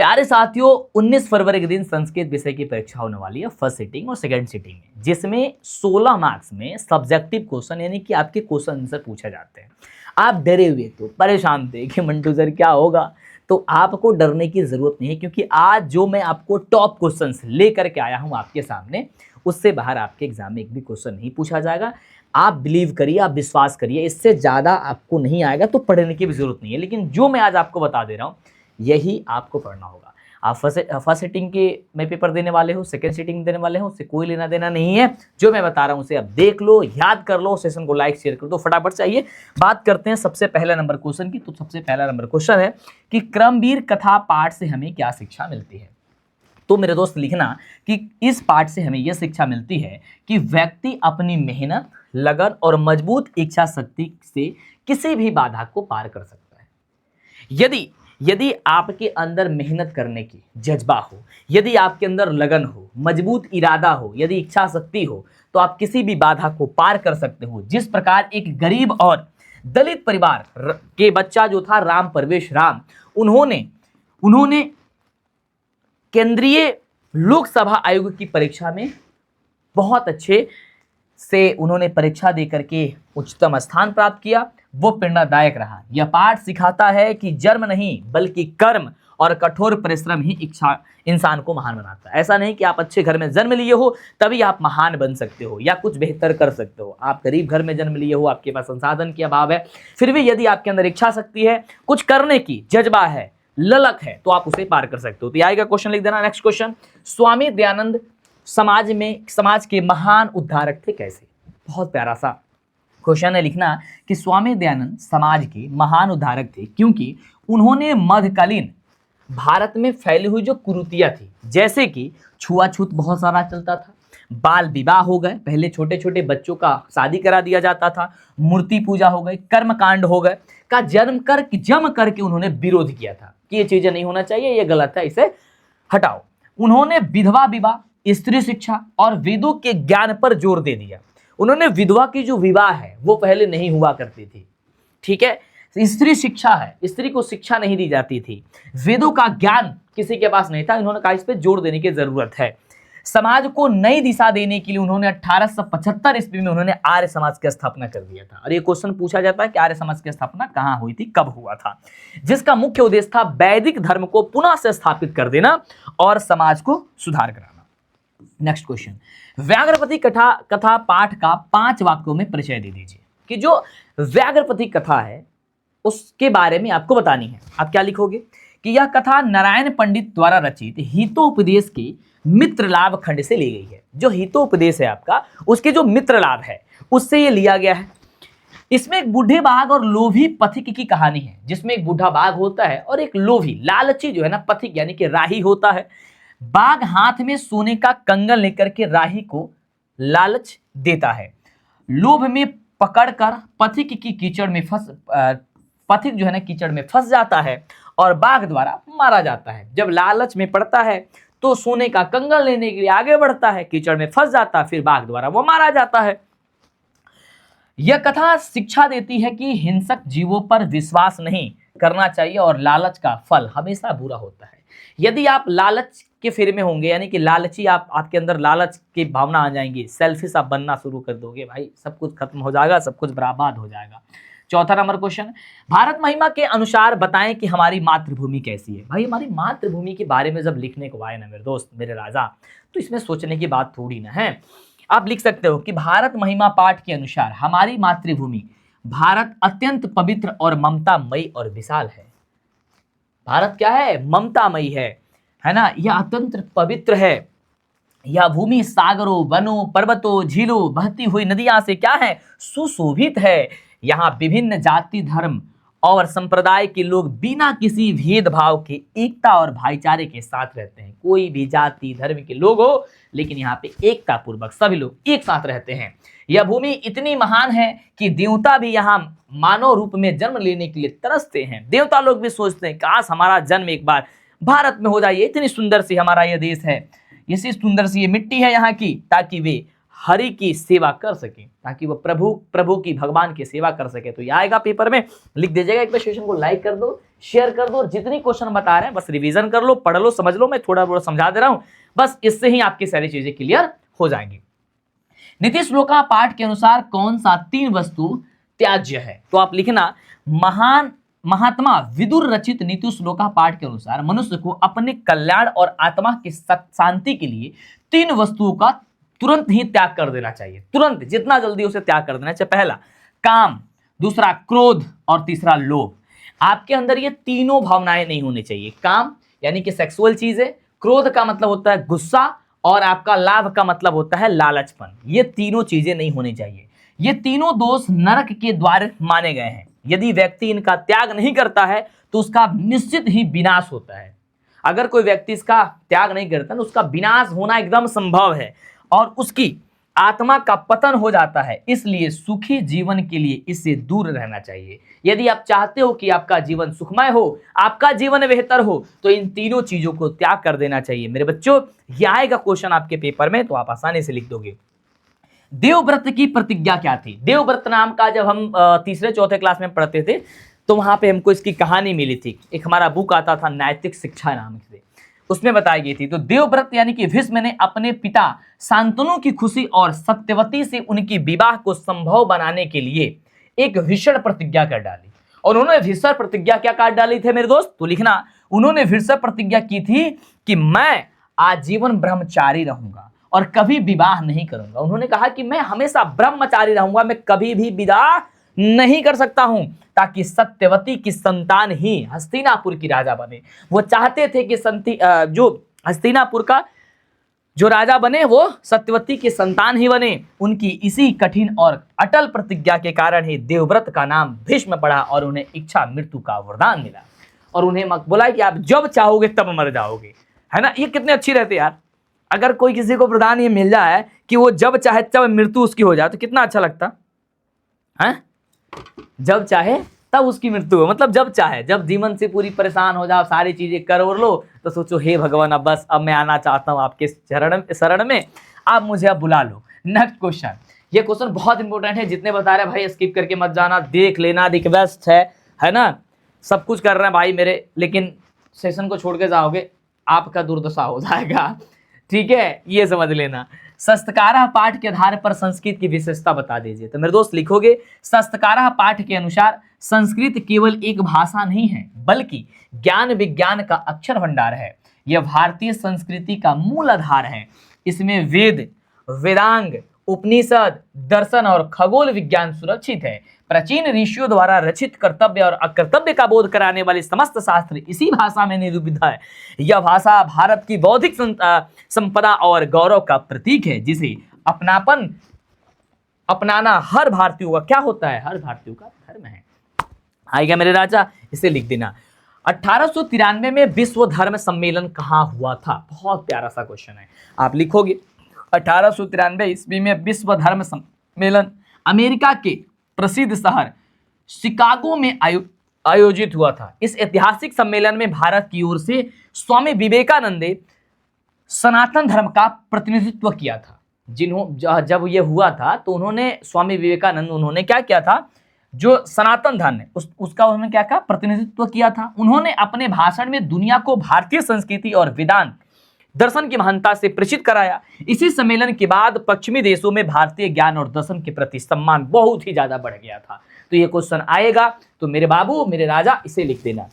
प्यारे साथियों, 19 फरवरी के दिन संस्कृत विषय की परीक्षा होने वाली है, फर्स्ट सिटिंग और सेकंड सिटिंग में, जिसमें 16 मार्क्स में सब्जेक्टिव क्वेश्चन यानी कि आपके क्वेश्चन आंसर पूछे जाते हैं। आप डरे हुए तो परेशान थे कि मंटू सर क्या होगा, तो आपको डरने की जरूरत नहीं है, क्योंकि आज जो मैं आपको टॉप क्वेश्चंस लेकर के आया हूं आपके सामने, उससे बाहर आपके एग्जाम में एक भी क्वेश्चन नहीं पूछा जाएगा। आप बिलीव करिए, आप विश्वास करिए, इससे ज्यादा आपको नहीं आएगा तो पढ़ने की भी जरूरत नहीं है। लेकिन जो मैं आज आपको बता दे रहा हूं यही आपको पढ़ना होगा। आप फर्स्ट सिटिंग के में पेपर देने वाले हो, सेकंड सिटिंग देने वाले हो, उससे कोई लेना देना नहीं है। जो मैं बता रहा हूं उसे आप देख लो, याद कर लो, सेशन को लाइक शेयर कर दो फटाफट। चाहिए बात करते हैं सबसे पहला नंबर क्वेश्चन की। तो सबसे पहला नंबर क्वेश्चन है कि क्रमवीर कथा पाठ से हमें क्या शिक्षा मिलती है। तो मेरे दोस्त लिखना कि इस पाठ से हमें यह शिक्षा मिलती है कि व्यक्ति अपनी मेहनत, लगन और मजबूत इच्छा शक्ति से किसी भी बाधा को पार कर सकता है। यदि आपके अंदर मेहनत करने की जज्बा हो, यदि आपके अंदर लगन हो, मजबूत इरादा हो, यदि इच्छा शक्ति हो, तो आप किसी भी बाधा को पार कर सकते हो। जिस प्रकार एक गरीब और दलित परिवार के बच्चा जो था राम परवेश राम, उन्होंने केंद्रीय लोकसभा आयोग की परीक्षा में बहुत अच्छे से उन्होंने परीक्षा देकर के उच्चतम स्थान प्राप्त किया, वो प्रेरणादायक रहा। यह पाठ सिखाता है कि जन्म नहीं बल्कि कर्म और कठोर परिश्रम ही इच्छा इंसान को महान बनाता है। ऐसा नहीं कि आप अच्छे घर में जन्म लिए हो तभी आप महान बन सकते हो या कुछ बेहतर कर सकते हो। आप गरीब घर में जन्म लिए हो, आपके पास संसाधन की अभाव है, फिर भी यदि आपके अंदर इच्छा शक्ति है, कुछ करने की जज्बा है, ललक है, तो आप उसे पार कर सकते हो। तो आएगा क्वेश्चन लिख देना। नेक्स्ट क्वेश्चन, स्वामी दयानंद समाज के महान उद्धारक थे कैसे। बहुत प्यारा सा क्वेश्चन है लिखना कि स्वामी दयानंद समाज के महान उद्धारक थे क्योंकि उन्होंने मध्यकालीन भारत में फैली हुई जो कुरीतियां थी, जैसे कि छुआछूत बहुत सारा चलता था, बाल विवाह हो गए, पहले छोटे छोटे बच्चों का शादी करा दिया जाता था, मूर्ति पूजा हो गई, कर्मकांड हो गए, का जम करके उन्होंने विरोध किया था कि ये चीजें नहीं होना चाहिए, ये गलत है, इसे हटाओ। उन्होंने विधवा विवाह, स्त्री शिक्षा और वेदों के ज्ञान पर जोर दे दिया। उन्होंने विधवा की जो विवाह है वो पहले नहीं हुआ करती थी, ठीक है। स्त्री शिक्षा है, स्त्री को शिक्षा नहीं दी जाती थी, वेदों का ज्ञान किसी के पास नहीं था। इन्होंने कहा इस पे जोर देने की जरूरत है। समाज को नई दिशा देने के लिए उन्होंने 1875 ईस्वी में उन्होंने आर्य समाज की स्थापना कर दिया था। और ये क्वेश्चन पूछा जाता है कि आर्य समाज की स्थापना कहां हुई थी, कब हुआ था, जिसका मुख्य उद्देश्य था वैदिक धर्म को पुनः से स्थापित कर देना और समाज को सुधार कराना। नेक्स्ट क्वेश्चन, व्याघ्रपति कथा पाठ का 5 वाक्यों में परिचय दे दीजिए। कि जो व्याघ्रपति कथा है उसके बारे में आपको बतानी है। आप क्या लिखोगे कि यह कथा नारायण पंडित द्वारा रचित हितोपदेश के मित्र लाभ खंड से ली गई है। जो हितोपदेश है आपका, उसके जो मित्र लाभ है उससे ये लिया गया है। इसमें एक बूढ़े बाघ और लोभी पथिक की कहानी है, जिसमें एक बूढ़ा बाघ होता है और एक लोभी लालची जो है ना पथिक यानी कि राही होता है। बाघ हाथ में सोने का कंगन लेकर के राही को लालच देता है। लोभ में पकड़कर पथिक की कीचड़ में पथिक जो है ना कीचड़ में फंस जाता है और बाघ द्वारा मारा जाता है। जब लालच में पड़ता है तो सोने का कंगन लेने के लिए आगे बढ़ता है, कीचड़ में फंस जाता है, फिर बाघ द्वारा वो मारा जाता है। यह कथा शिक्षा देती है कि हिंसक जीवों पर विश्वास नहीं करना चाहिए और लालच का फल हमेशा बुरा होता है। यदि आप लालच के फेर में होंगे, यानी कि लालची आपके अंदर लालच की भावना आ जाएंगी, सेल्फिश आप बनना शुरू कर दोगे, भाई सब कुछ खत्म हो जाएगा, सब कुछ बर्बाद हो जाएगा। चौथा नंबर क्वेश्चन, भारत महिमा के अनुसार बताएं कि हमारी मातृभूमि कैसी है। भाई हमारी मातृभूमि के बारे में जब लिखने को आए ना मेरे दोस्त, मेरे राजा, तो इसमें सोचने की बात थोड़ी ना है। आप लिख सकते हो कि भारत महिमा पाठ के अनुसार हमारी मातृभूमि भारत अत्यंत पवित्र और ममतामयी और विशाल है। भारत क्या है, ममतामयी है ना, यह अत्यंत पवित्र है। यह भूमि सागरों, वनों, पर्वतों, झीलों, बहती हुई नदियां से क्या है, सुशोभित है। यहाँ विभिन्न जाति, धर्म और संप्रदाय के लोग बिना किसी भेदभाव के एकता और भाईचारे के साथ रहते हैं। कोई भी जाति धर्म के लोग हो, लेकिन यहाँ पे एकता पूर्वक सभी लोग एक साथ रहते हैं। यह भूमि इतनी महान है कि देवता भी यहाँ मानव रूप में जन्म लेने के लिए तरसते हैं। देवता लोग भी सोचते हैं काश हमारा जन्म एक बार भारत में हो जाए, इतनी सुंदर सी हमारा यह देश है, इसी सुंदर सी ये मिट्टी है यहाँ की, ताकि वे हरि की सेवा कर सके, ताकि वो प्रभु की भगवान की सेवा कर सके। तो ये आएगा पेपर में, लिख दीजिएगा। एक बार सेशन को लाइक कर दो, शेयर कर दो और जितनी क्वेश्चन बता रहे हैं बस रिवीजन कर लो, पढ़ लो, समझ लो, मैं थोड़ा थोड़ा समझा दे रहा हूं, बस इससे ही आपकी सारी चीजें क्लियर हो जाएंगी। नीति श्लोका पाठ के अनुसार कौन सा 3 वस्तु त्याज्य है? तो आप लिखना, महात्मा विदुर रचित नीति श्लोका पाठ के अनुसार मनुष्य को अपने कल्याण और आत्मा की शांति के लिए 3 वस्तुओं का तुरंत ही त्याग कर देना चाहिए, तुरंत, जितना जल्दी उसे त्याग कर देना चाहिए। पहला काम, दूसरा क्रोध और तीसरा लोभ। आपके अंदर ये तीनों भावनाएं नहीं होनी चाहिए। काम यानी कि सेक्सुअल चीजें, क्रोध का मतलब होता है गुस्सा, और आपका लाभ का मतलब होता है लालचपन। ये तीनों चीजें नहीं होनी चाहिए। ये तीनों दोष नरक के द्वार माने गए हैं। यदि व्यक्ति इनका त्याग नहीं करता है तो उसका निश्चित ही विनाश होता है। अगर कोई व्यक्ति इसका त्याग नहीं करता तो उसका विनाश होना एकदम संभव है और उसकी आत्मा का पतन हो जाता है। इसलिए सुखी जीवन के लिए इससे दूर रहना चाहिए। यदि आप चाहते हो कि आपका जीवन सुखमय हो, आपका जीवन बेहतर हो, तो इन तीनों चीजों को त्याग कर देना चाहिए। मेरे बच्चों, यह आएगा क्वेश्चन आपके पेपर में, तो आप आसानी से लिख दोगे। देवव्रत की प्रतिज्ञा क्या थी? देवव्रत नाम का जब हम 3-4 क्लास में पढ़ते थे तो वहां पे हमको इसकी कहानी मिली थी। एक हमारा बुक आता था नैतिक शिक्षा नाम से, उसमें बताई गई थी। तो देवव्रत यानी कि भीष्म ने अपने पिता शांतनु की खुशी और सत्यवती से उनकी विवाह को संभव बनाने के लिए एक भीषण प्रतिज्ञा कर डाली। और उन्होंने भीषण प्रतिज्ञा क्या कर डाली थे मेरे दोस्त? तो लिखना, उन्होंने भीषण प्रतिज्ञा की थी कि मैं आजीवन ब्रह्मचारी रहूंगा और कभी विवाह नहीं करूंगा। उन्होंने कहा कि मैं हमेशा ब्रह्मचारी रहूंगा, मैं कभी भी विवाह नहीं कर सकता हूं, ताकि सत्यवती की संतान ही हस्तिनापुर की राजा बने। वो चाहते थे कि जो हस्तिनापुर का जो राजा बने वो सत्यवती की संतान ही बने। उनकी इसी कठिन और अटल प्रतिज्ञा के कारण ही देवव्रत का नाम भीष्म पड़ा और उन्हें इच्छा मृत्यु का वरदान मिला। और उन्हें बोला कि आप जब चाहोगे तब मर जाओगे, है ना। ये कितने अच्छी रहते यार। अगर कोई किसी को वरदान ये मिल जाए कि वो जब चाहे तब मृत्यु उसकी हो जाए तो कितना अच्छा लगता है। जब चाहे तब उसकी मृत्यु हो, मतलब जब चाहे, जब जीवन से पूरी परेशान हो जाओ, सारी चीजें कर और लो, तो सोचो हे भगवान अब बस, अब मैं आना चाहता हूं आपके शरण में, आप मुझे अब बुला लो। नेक्स्ट क्वेश्चन, ये क्वेश्चन बहुत इंपॉर्टेंट है। जितने बता रहे हैं भाई स्किप करके मत जाना, देख लेना, रिक्वेस्ट है ना। सब कुछ कर रहे हैं भाई मेरे, लेकिन सेशन को छोड़ के जाओगे आपका दुर्दशा हो जाएगा, ठीक है, ये समझ लेना। शस्त्रकारः पाठ के आधार पर संस्कृत की विशेषता बता दीजिए। तो मेरे दोस्त लिखोगे, शस्त्रकारः पाठ के अनुसार संस्कृत केवल एक भाषा नहीं है बल्कि ज्ञान विज्ञान का अक्षर भंडार है। यह भारतीय संस्कृति का मूल आधार है। इसमें वेद, वेदांग, उपनिषद, दर्शन और खगोल विज्ञान सुरक्षित है। प्राचीन ऋषियों द्वारा रचित कर्तव्य और अकर्तव्य का बोध कराने वाले समस्त शास्त्र इसी भाषा में निरूपित है। यह भाषा भारत की बौद्धिक संपदा और गौरव का प्रतीक है, जिसे अपनाना हर भारतीयों का क्या होता है? हर भारतीयों का धर्म है। आएगा मेरे राजा, इसे लिख देना। 1893 में विश्व धर्म सम्मेलन कहाँ हुआ था? बहुत प्यारा सा क्वेश्चन है, आप लिखोगे 1893 ईस्वी में विश्व धर्म सम्मेलन अमेरिका के प्रसिद्ध शहर शिकागो में आयोजित हुआ था। इस ऐतिहासिक सम्मेलन में भारत की ओर से स्वामी विवेकानंद ने सनातन धर्म का प्रतिनिधित्व किया था। जब ये हुआ था तो उन्होंने, स्वामी विवेकानंद, उन्होंने क्या किया था? जो सनातन धर्म है उसका उन्होंने क्या कहा? प्रतिनिधित्व किया था। उन्होंने अपने भाषण में दुनिया को भारतीय संस्कृति और वेदांत दर्शन की महानता से परिचित कराया। इसी सम्मेलन के बाद पश्चिमी देशों में भारतीय ज्ञान और दर्शन के प्रति सम्मान बहुत ही ज्यादा बढ़ गया था। तो ये क्वेश्चन आएगा, तो मेरे बाबू, मेरे राजा, इसे लिख देना।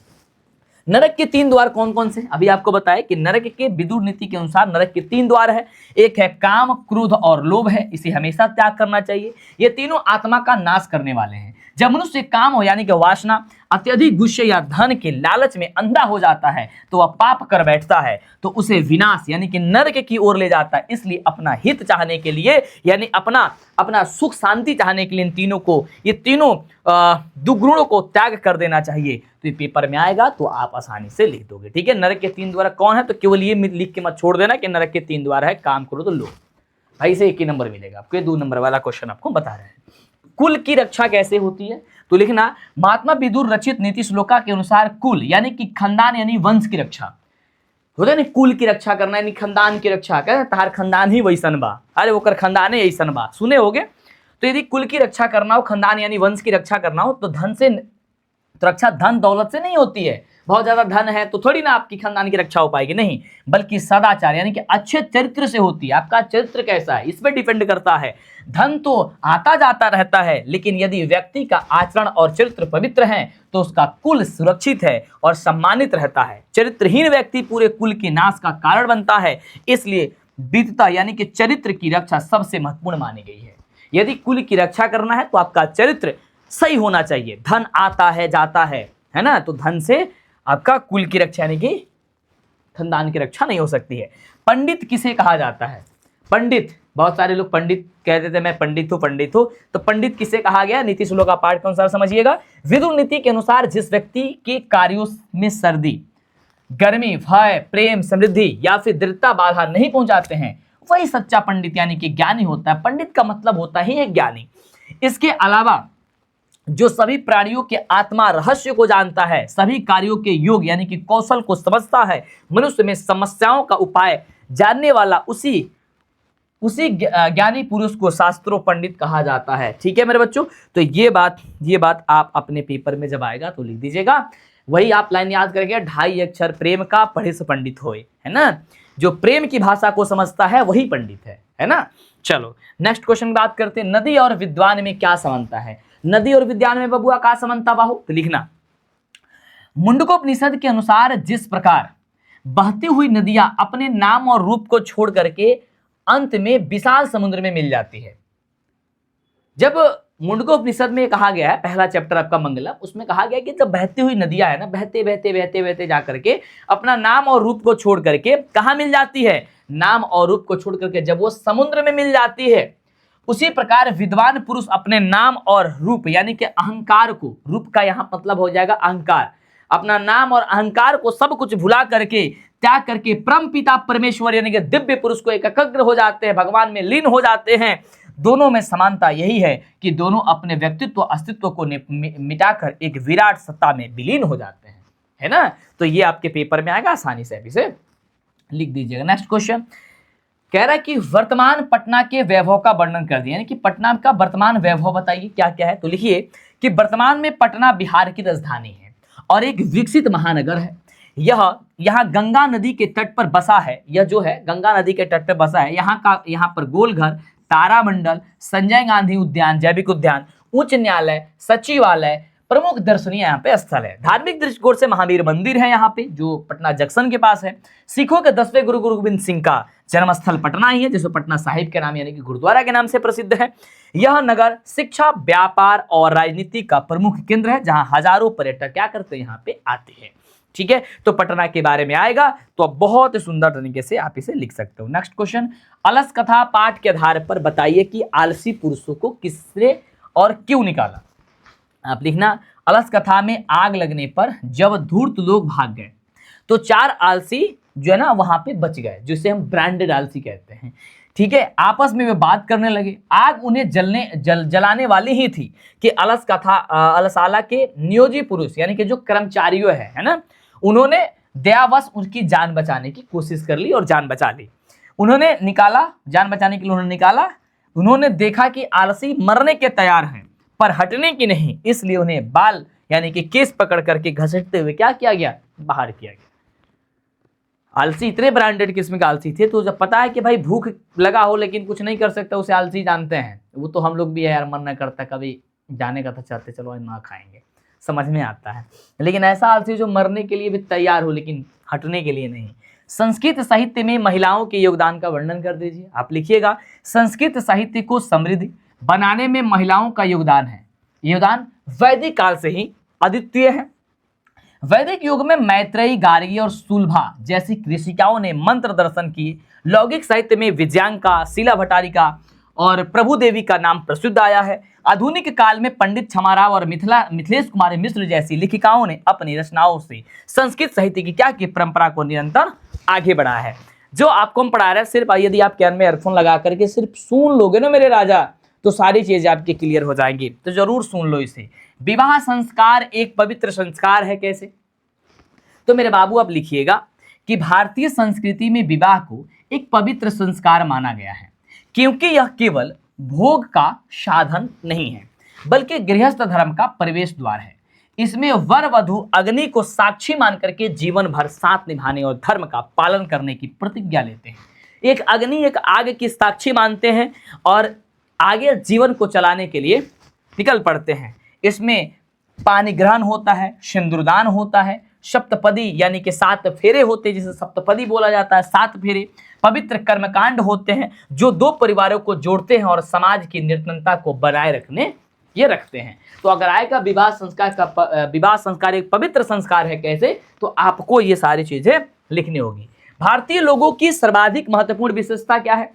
नरक के 3 द्वार कौन कौन से? अभी आपको बताया कि नरक के विदुर नीति के अनुसार नरक के 3 द्वार है। एक है काम, क्रोध और लोभ है, इसे हमेशा त्याग करना चाहिए। ये तीनों आत्मा का नाश करने वाले हैं। जब मनुष्य काम हो यानी कि वासना, अत्यधिक गुस्से या धन के लालच में अंधा हो जाता है तो वह पाप कर बैठता है, तो उसे विनाश यानी कि नरक की ओर ले जाता है। इसलिए अपना हित चाहने के लिए, यानी अपना सुख शांति चाहने के लिए इन तीनों को, ये तीनों दुर्गुणों को त्याग कर देना चाहिए। तो ये पेपर में आएगा तो आप आसानी से लिख दोगे, ठीक है। नरक के 3 द्वार कौन है? तो केवल ये लिख के मत छोड़ देना कि नरक के 3 द्वार है काम, क्रोध और लोभ। भाई इसे 1 ही नंबर मिलेगा आपको, ये 2 नंबर वाला क्वेश्चन आपको बता रहे हैं। कुल की रक्षा कैसे होती है? तो लिखना, महात्मा विदुर रचित नीति श्लोका के अनुसार कुल यानी कि खानदान यानी वंश की रक्षा होता है ना। कुल की रक्षा करना यानी खानदान की रक्षा, कहते तार खानदान ही वैसन बा, अरे ओकर खानदान ही ऐसन बा, सुने होगे। तो यदि कुल की रक्षा करना हो, खानदान यानी वंश की रक्षा करना हो, तो धन से तो रक्षा धन दौलत से नहीं होती है, बहुत ज्यादा धन है तो थोड़ी ना आपकी खानदान की रक्षा हो पाएगी, नहीं, बल्कि सदाचार यानी कि अच्छे चरित्र से होती है। आपका चरित्र कैसा है इस पर डिपेंड करता है। धन तो आता जाता रहता है, लेकिन यदि व्यक्ति का आचरण और चरित्र पवित्र है तो उसका कुल सुरक्षित है और सम्मानित रहता है। चरित्रहीन व्यक्ति पूरे कुल के नाश का कारण बनता है, इसलिए विद्वता यानी कि चरित्र की रक्षा सबसे महत्वपूर्ण मानी गई है। यदि कुल की रक्षा करना है तो आपका चरित्र सही होना चाहिए। धन आता है जाता है ना, तो धन से आपका कुल की रक्षा यानी कि खानदान की रक्षा नहीं हो सकती है। पंडित किसे कहा जाता है? पंडित, बहुत सारे लोग पंडित कहते थे मैं पंडित हूं, तो पंडित किसे कहा गया? नीति श्लोक का पाठ के अनुसार समझिएगा। विदुर नीति के अनुसार जिस व्यक्ति के कार्यों में सर्दी, गर्मी, भय, प्रेम, समृद्धि या फिर दृढ़ता बाधा नहीं पहुंचाते हैं, वही सच्चा पंडित यानी कि ज्ञानी होता है। पंडित का मतलब होता ही है ज्ञानी। इसके अलावा जो सभी प्राणियों के आत्मा रहस्य को जानता है, सभी कार्यों के योग यानी कि कौशल को समझता है, मनुष्य में समस्याओं का उपाय जानने वाला उसी ज्ञानी पुरुष को शास्त्रों पंडित कहा जाता है। ठीक है मेरे बच्चों, तो ये बात आप अपने पेपर में जब आएगा तो लिख दीजिएगा। वही आप लाइन याद करके, 2.5 अक्षर प्रेम का पढ़े से पंडित होए, है ना। जो प्रेम की भाषा को समझता है वही पंडित है ना। चलो नेक्स्ट क्वेश्चन बात करते हैं, नदी और विद्वान में क्या समानता है? नदी और विद्वान में बबुआ का समानता बाहु, तो लिखना। मुंडकोपनिषद के अनुसार जिस प्रकार बहती हुई नदियां अपने नाम और रूप को छोड़ करके अंत में विशाल समुद्र में मिल जाती है। जब मुंडकोपनिषद में कहा गया है, पहला चैप्टर आपका मंगलम, उसमें कहा गया कि जब बहती हुई नदियां है ना, बहते बहते बहते बहते जा करके अपना नाम और रूप को छोड़ करके कहां मिल जाती है? नाम और रूप को छोड़ करके जब वो समुद्र में मिल जाती है, उसी प्रकार विद्वान पुरुष अपने नाम और रूप यानी कि अहंकार को, रूप का यहां मतलब हो जाएगा अहंकार, अपना नाम और अहंकार को सब कुछ भुला करके त्याग करके परम पिता परमेश्वर यानी कि दिव्य पुरुष को एकाग्र हो जाते हैं, भगवान में लीन हो जाते हैं। दोनों में समानता यही है कि दोनों अपने व्यक्तित्व अस्तित्व को मिटाकर एक विराट सत्ता में विलीन हो जाते हैं, है ना। तो ये आपके पेपर में आएगा, आसानी से इसे लिख दीजिएगा। नेक्स्ट क्वेश्चन कह रहा है कि वर्तमान पटना के वैभव का वर्णन कर दिया, यानी कि पटना का वर्तमान वैभव बताइए क्या क्या है। तो लिखिए कि वर्तमान में पटना बिहार की राजधानी है और एक विकसित महानगर है। यह यहाँ गंगा नदी के तट पर बसा है। यह जो है गंगा नदी के तट पर बसा है। यहाँ पर गोलघर, तारामंडल, संजय गांधी उद्यान, जैविक उद्यान, उच्च न्यायालय, सचिवालय, प्रमुख दर्शनीय यहाँ पे स्थल है। धार्मिक दृष्टिकोण से महावीर मंदिर है यहाँ पे, जो पटना जंक्शन के पास है। सिखों के 10वें गुरु गोविंद सिंह का जन्मस्थल पटना ही है, जिसे पटना साहिब के नाम यानी कि गुरुद्वारा के नाम से प्रसिद्ध है। यह नगर शिक्षा, व्यापार और राजनीति का प्रमुख केंद्र है, जहां हजारों पर्यटक क्या करते हैं, यहाँ पे आते हैं। ठीक है, तो पटना के बारे में आएगा तो आप बहुत ही सुंदर तरीके से आप इसे लिख सकते हो। नेक्स्ट क्वेश्चन, अलस कथा पाठ के आधार पर बताइए कि आलसी पुरुषों को किसने और क्यों निकाला। आप लिखना, अलस कथा में आग लगने पर जब धूर्त लोग भाग गए तो 4 आलसी जो है ना वहां पे बच गए, जिसे हम ब्रांडेड आलसी कहते हैं। ठीक है, आपस में वे बात करने लगे। आग उन्हें जलाने वाली ही थी कि अलसाला के नियोजी पुरुष यानी कि जो कर्मचारियों है ना, उन्होंने दयावश उनकी जान बचाने की कोशिश कर ली और जान बचा ली। उन्होंने निकाला, जान बचाने के लिए उन्होंने निकाला। उन्होंने देखा कि आलसी मरने के तैयार हैं पर हटने की नहीं, इसलिए उन्हें बाल यानी कि केस पकड़ करके घसीटते हुए क्या किया गया, बाहर किया गया। आलसी इतने ब्रांडेड किस्म के आलसी थे, तो जब पता है कि भाई भूख लगा हो लेकिन कुछ नहीं कर सकता, उसे आलसी जानते हैं। वो तो हम लोग भी है यार, मन न करता कभी जाने का तो चाहते, चलो ना खाएंगे, समझ में आता है। लेकिन ऐसा आलसी जो मरने के लिए भी तैयार हो लेकिन हटने के लिए नहीं। संस्कृत साहित्य में महिलाओं के योगदान का वर्णन कर दीजिए। आप लिखिएगा, संस्कृत साहित्य को समृद्ध बनाने में महिलाओं का योगदान है। योगदान वैदिक काल से ही अद्वितीय है। वैदिक युग में मैत्रेयी, गार्गी और सुलभा जैसी कृषिकाओं ने मंत्र दर्शन किए। लौकिक साहित्य में विजयांका, शीला भट्टारिका और प्रभु देवी का नाम प्रसिद्ध आया है। आधुनिक काल में पंडित छमाराव और मिथिलेश कुमारी मिश्र जैसी लेखिकाओं ने अपनी रचनाओं से संस्कृत साहित्य की क्या की परंपरा को निरंतर आगे बढ़ाया है। जो आपको हम पढ़ा रहे हैं, सिर्फ यदि आप कान में ईयरफोन लगा करके सिर्फ सुन लोगे ना मेरे राजा, तो सारी चीजें आपकी क्लियर हो जाएंगी। तो जरूर सुन लो इसे। विवाह संस्कार एक पवित्र संस्कार है। कैसे? तो मेरे बाबू आप लिखिएगा कि भारतीय संस्कृति में विवाह को एक पवित्र संस्कार माना गया है, क्योंकि यह केवल भोग का साधन नहीं है बल्कि गृहस्थ धर्म का प्रवेश द्वार है। इसमें वर वधु अग्नि को साक्षी मान करके जीवन भर साथ निभाने और धर्म का पालन करने की प्रतिज्ञा लेते हैं। एक अग्नि, एक आग की साक्षी मानते हैं और आगे जीवन को चलाने के लिए निकल पड़ते हैं। इसमें पानी ग्रहण होता है, सिंदूरदान होता है, सप्तपदी यानी कि 7 फेरे होते हैं, जिसे सप्तपदी बोला जाता है, 7 फेरे, पवित्र कर्मकांड होते हैं जो 2 परिवारों को जोड़ते हैं और समाज की निर्धनता को बनाए रखते हैं। तो अगर आएगा विवाह संस्कार एक पवित्र संस्कार है कैसे, तो आपको ये सारी चीजें लिखनी होगी। भारतीय लोगों की सर्वाधिक महत्वपूर्ण विशेषता क्या है?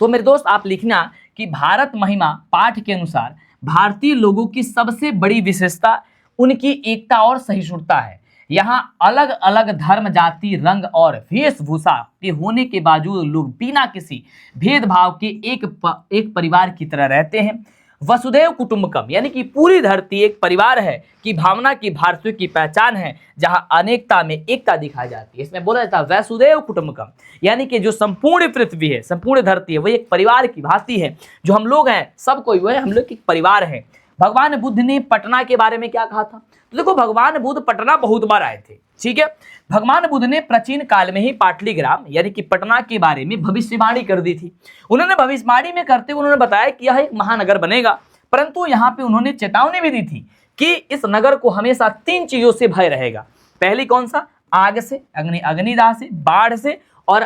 तो मेरे दोस्त आप लिखना कि भारत महिमा पाठ के अनुसार भारतीय लोगों की सबसे बड़ी विशेषता उनकी एकता और सहिष्णुता है। यहाँ अलग अलग धर्म, जाति, रंग और वेशभूषा के होने के बावजूद लोग बिना किसी भेदभाव के एक परिवार की तरह रहते हैं। वसुधैव कुटुंबकम यानी कि पूरी धरती एक परिवार है कि भावना की भारतीयों की पहचान है, जहाँ अनेकता में एकता दिखाई जाती है। इसमें बोला जाता है वसुधैव कुटुंबकम यानी कि जो संपूर्ण पृथ्वी है, संपूर्ण धरती है, वही एक परिवार की भांति है। जो हम लोग हैं सब कोई वो है, हम लोग एक परिवार है। भगवान बुद्ध ने पटना के बारे में क्या कहा था? तो देखो भगवान बुद्ध पटना बहुत बार आए थे, ठीक है। भगवान बुद्ध ने प्राचीन काल में ही पाटलीग्राम यानी कि पटना के बारे में भविष्यवाणी कर दी थी। उन्होंने भविष्यवाणी में करते हुए उन्होंने बताया कि यह एक महानगर बनेगा, परंतु यहाँ पे उन्होंने चेतावनी भी दी थी कि इस नगर को हमेशा 3 चीजों से भय रहेगा। पहली कौन सा? आग से, अग्निदाह से, बाढ़ से और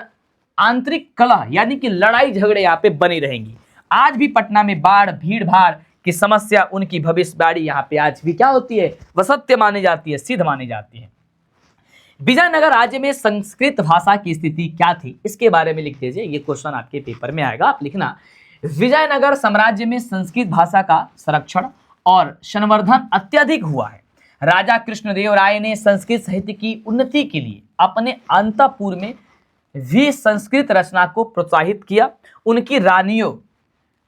आंतरिक कलह यानी कि लड़ाई झगड़े यहाँ पे बनी रहेंगी। आज भी पटना में बाढ़, भीड़ भाड़ की समस्या, उनकी भविष्यवाणी यहाँ पे आज भी क्या होती है? वह सत्य मानी जाती है, सिद्ध मानी जाती है। विजयनगर राज्य में संस्कृत भाषा की स्थिति क्या थी, इसके बारे में लिख दीजिए। ये क्वेश्चन आपके पेपर में आएगा, आप लिखना। विजयनगर साम्राज्य में संस्कृत भाषा का संरक्षण और संवर्धन अत्यधिक हुआ है। राजा कृष्णदेव राय ने संस्कृत साहित्य की उन्नति के लिए अपने अंतःपुर में भी संस्कृत रचना को प्रोत्साहित किया। उनकी रानियों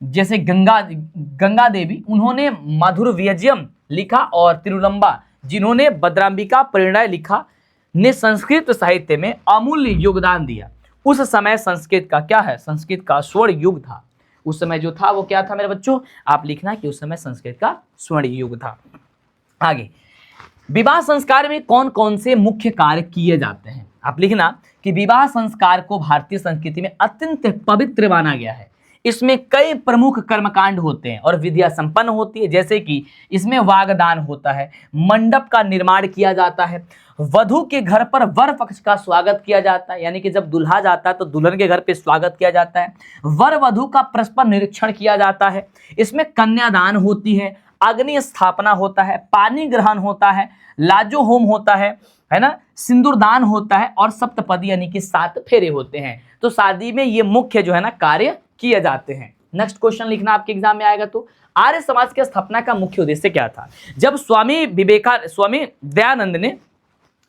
जैसे गंगा देवी, उन्होंने माधुर्यविजयम लिखा, और तिरुलंबा जिन्होंने भद्रांबिका परिणय लिखा, ने संस्कृत साहित्य में अमूल्य योगदान दिया। उस समय संस्कृत का क्या है? संस्कृत का स्वर्ण युग था। उस समय जो था वो क्या था मेरे बच्चों? आप लिखना कि उस समय संस्कृत का स्वर्ण युग था। आगे, विवाह संस्कार में कौन कौन से मुख्य कार्य किए जाते हैं? आप लिखना कि विवाह संस्कार को भारतीय संस्कृति में अत्यंत पवित्र माना गया है। इसमें कई प्रमुख कर्मकांड होते हैं और विधियां संपन्न होती है, जैसे कि इसमें वागदान होता है, मंडप का निर्माण किया जाता है, वधु के घर पर वर पक्ष का स्वागत किया जाता है, यानी कि जब दुल्हा जाता है तो दुल्हन के घर पे स्वागत किया जाता है, वर वधु का परस्पर निरीक्षण किया जाता है, इसमें कन्यादान होती है, अग्नि स्थापना होता है, पानी ग्रहण होता है, लाजो होम होता है ना, सिंदूरदान होता है और सप्तपदी यानी कि 7 फेरे होते हैं। तो शादी में ये मुख्य जो है ना कार्य किए जाते हैं। नेक्स्ट क्वेश्चन लिखना आपके एग्जाम में आएगा। तो आर्य समाज की स्थापना का मुख्य उद्देश्य क्या था? जब स्वामी दयानंद ने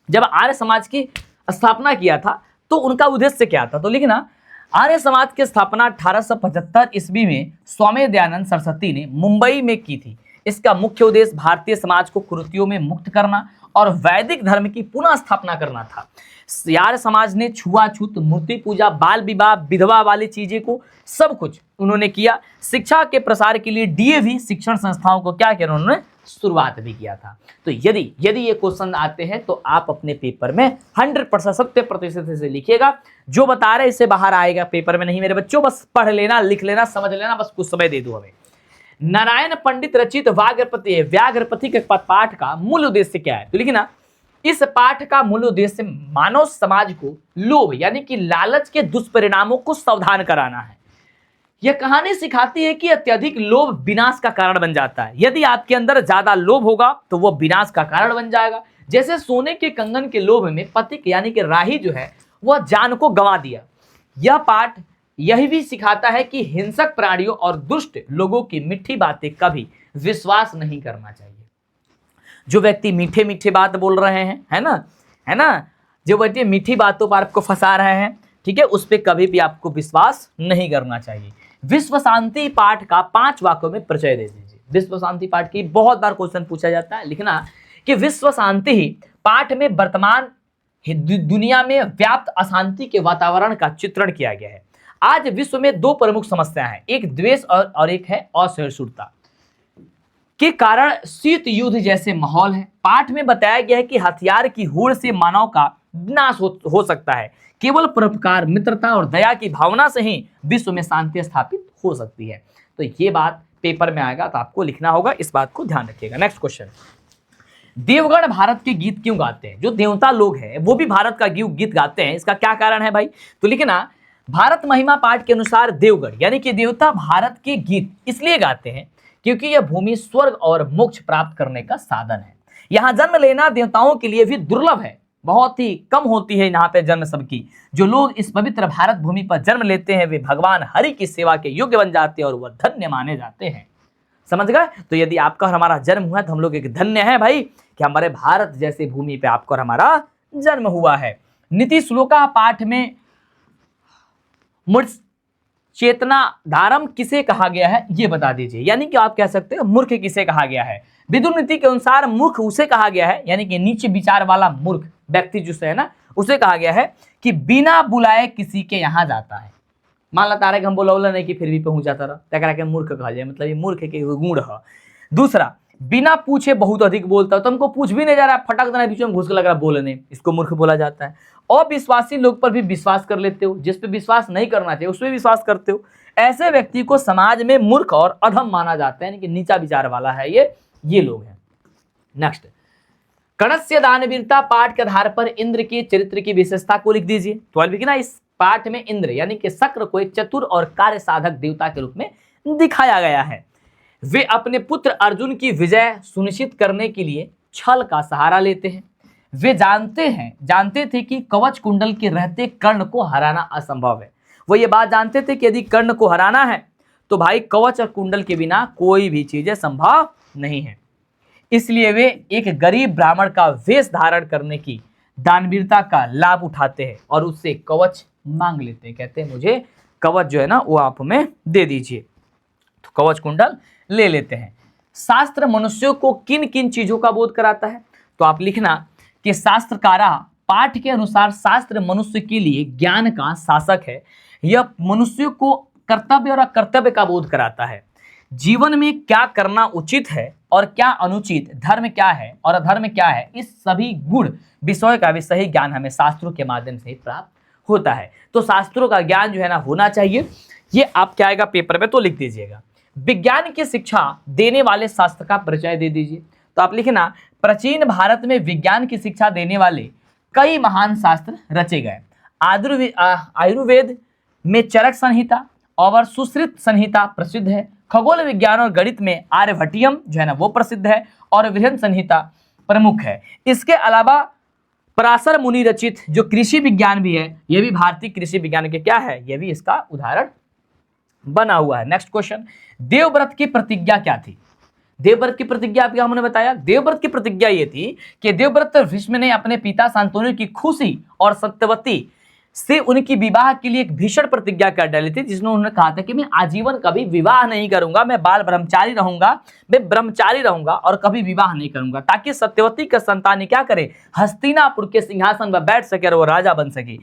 जब आर्य समाज की स्थापना किया था तो उनका उद्देश्य क्या था? तो लिखना, आर्य समाज की स्थापना 1875 ईस्वी में स्वामी दयानंद सरस्वती ने मुंबई में की थी। इसका मुख्य उद्देश्य भारतीय समाज को कुरीतियों में मुक्त करना और वैदिक धर्म की पुनः स्थापना करना था। आर्य समाज ने छुआछूत, मूर्ति पूजा, बाल विवाह, विधवा वाली चीजें को सब कुछ उन्होंने किया। शिक्षा के प्रसार के लिए डीएवी शिक्षण संस्थाओं को क्या किया? उन्होंने शुरुआत भी किया था। तो यदि ये क्वेश्चन आते हैं तो आप अपने पेपर में 100% सत्य प्रतिशत से लिखिएगा। जो बता रहे इससे बाहर आएगा पेपर में नहीं मेरे बच्चों, बस पढ़ लेना, लिख लेना, समझ लेना, बस कुछ समय दे दो हमें। नारायण पंडित रचित व्याघ्रपति के पाठ का मूल उद्देश्य क्या है? तो लिखना, इस पाठ का मूल उद्देश्य मानव समाज को लोभ यानी कि लालच के दुष्परिणामों को सावधान कराना है। यह कहानी सिखाती है कि अत्यधिक लोभ विनाश का कारण बन जाता है। यदि आपके अंदर ज्यादा लोभ होगा तो वह विनाश का कारण बन जाएगा। जैसे सोने के कंगन के लोभ में पथिक यानी कि राही जो है वह जान को गंवा दिया। यह पाठ यही भी सिखाता है कि हिंसक प्राणियों और दुष्ट लोगों की मीठी बातें कभी विश्वास नहीं करना चाहिए। जो व्यक्ति मीठे मीठे बात बोल रहे हैं, है ना, जो व्यक्ति मीठी बातों पर आपको फंसा रहे हैं, ठीक है, उस पर कभी भी आपको विश्वास नहीं करना चाहिए। विश्व शांति पाठ का 5 वाक्यों में परिचय दे दीजिए। विश्व शांति पाठ की बहुत बार क्वेश्चन पूछा जाता है। लिखना कि विश्व शांति पाठ में वर्तमान दुनिया में व्याप्त अशांति के वातावरण का चित्रण किया गया है। आज विश्व में 2 प्रमुख समस्याएं हैं, एक द्वेष और एक है असहिष्णुता। के कारण शीत युद्ध जैसे माहौल है। पाठ में बताया गया है कि हथियार की होड़ से मानव का विनाश हो सकता है। केवल परोपकार, मित्रता और दया की भावना से ही विश्व में शांति स्थापित हो सकती है। तो ये बात पेपर में आएगा, तो आपको लिखना होगा, इस बात को ध्यान रखिएगा। नेक्स्ट क्वेश्चन, देवगण भारत के गीत क्यों गाते हैं? जो देवता लोग हैं वो भी भारत का गीत गाते हैं, इसका क्या कारण है भाई? तो लिखना, भारत महिमा पाठ के अनुसार देवगण यानी कि देवता भारत के गीत इसलिए गाते हैं क्योंकि यह भूमि स्वर्ग और मोक्ष प्राप्त करने का साधन है। यहाँ जन्म लेना देवताओं के लिए भी दुर्लभ है, बहुत ही कम होती है यहाँ पे जन्म सबकी। जो लोग इस पवित्र भारत भूमि पर जन्म लेते हैं वे भगवान हरि की सेवा के योग्य बन जाते हैं और वह धन्य माने जाते हैं। समझ गए? तो यदि आपका और हमारा जन्म हुआ तो हम लोग एक धन्य है भाई कि हमारे भारत जैसी भूमि पे आपका और हमारा जन्म हुआ है। नीति श्लोका पाठ में मूर्ख चेतना धारम किसे कहा गया है ये बता दीजिए, यानी कि आप कह सकते हैं मूर्ख किसे कहा गया है? विदुर नीति के अनुसार मूर्ख उसे कहा गया है, यानी कि नीचे विचार वाला मूर्ख व्यक्ति जो है ना, उसे कहा गया है कि बिना बुलाए किसी के यहाँ जाता है। मान ला तारे हम बोला नहीं कि फिर भी पहुंच जाता रहा, तकरा के मूर्ख कहा जाए, मतलब ये मूर्ख के गुण है। दूसरा, बिना पूछे बहुत अधिक बोलता है, तुमको पूछ भी नहीं जा रहा, फटक देना बीच में घुस के लग रहा बोलने, इसको मूर्ख बोला जाता है। अविश्वासी लोग पर भी विश्वास कर लेते हो, जिस पे विश्वास नहीं करना चाहिए उस पर विश्वास करते हो, ऐसे व्यक्ति को समाज में मूर्ख और अधम माना जाता है, यानी कि नीचा विचार वाला है ये लोग हैं। नेक्स्ट, कणस्य दानवीरता पाठ के आधार पर इंद्र के चरित्र की विशेषता को लिख दीजिए। 12 की ना, इस पाठ में इंद्र यानी कि शक्र को एक चतुर और कार्य साधक देवता के रूप में दिखाया गया है। वे अपने पुत्र अर्जुन की विजय सुनिश्चित करने के लिए छल का सहारा लेते हैं। वे जानते थे कि कवच कुंडल के रहते कर्ण को हराना असंभव है। वो ये बात जानते थे कि यदि कर्ण को हराना है तो भाई कवच और कुंडल के बिना कोई भी चीजें संभव नहीं है। इसलिए वे एक गरीब ब्राह्मण का वेश धारण करने की दानवीरता का लाभ उठाते हैं और उससे कवच मांग लेते हैं। कहते हैं मुझे कवच जो है ना वो आप हमें दे दीजिए, तो कवच कुंडल ले लेते हैं। शास्त्र मनुष्यों को किन किन चीजों का बोध कराता है? तो आप लिखना कि शास्त्रकारा पाठ के अनुसार शास्त्र मनुष्य के लिए ज्ञान का शासक है। यह मनुष्य को कर्तव्य और अकर्तव्य का बोध कराता है। जीवन में क्या करना उचित है और क्या अनुचित, धर्म क्या है और अधर्म क्या है, इस सभी गुण विषय का भी सही ज्ञान हमें शास्त्रों के माध्यम से प्राप्त होता है। तो शास्त्रों का ज्ञान जो है ना होना चाहिए। ये आप क्या आएगा पेपर में तो लिख दीजिएगा। विज्ञान की शिक्षा देने वाले शास्त्र का परिचय दे दीजिए। तो आप लिखना, प्राचीन भारत में विज्ञान की शिक्षा देने वाले कई महान शास्त्र रचे गए। आयुर्वेद में चरक संहिता और सुश्रुत संहिता प्रसिद्ध है। खगोल विज्ञान और गणित में आर्यभट्टियम जो है ना वो प्रसिद्ध है और बृहद संहिता प्रमुख है। इसके अलावा पराशर मुनि रचित जो कृषि विज्ञान भी है, यह भी भारतीय कृषि विज्ञान के क्या है, यह भी इसका उदाहरण बना हुआ है। नेक्स्ट क्वेश्चन, देवव्रत की प्रतिज्ञा क्या थी? देवव्रत की प्रतिज्ञा आपको हमने बताया। देवव्रत की प्रतिज्ञा ये थी कि देवव्रत भीष्म ने अपने पिता शांतनु की खुशी और सत्यवती से उनकी विवाह के लिए एक भीषण प्रतिज्ञा कर डाली थी, जिसमें उन्होंने कहा था कि मैं आजीवन कभी विवाह नहीं करूंगा, मैं बाल ब्रह्मचारी रहूंगा, मैं ब्रह्मचारी रहूंगा और कभी विवाह नहीं करूंगा, ताकि सत्यवती का संतान क्या करे, हस्तिनापुर के सिंहासन पर बैठ सके और वो राजा बन सके।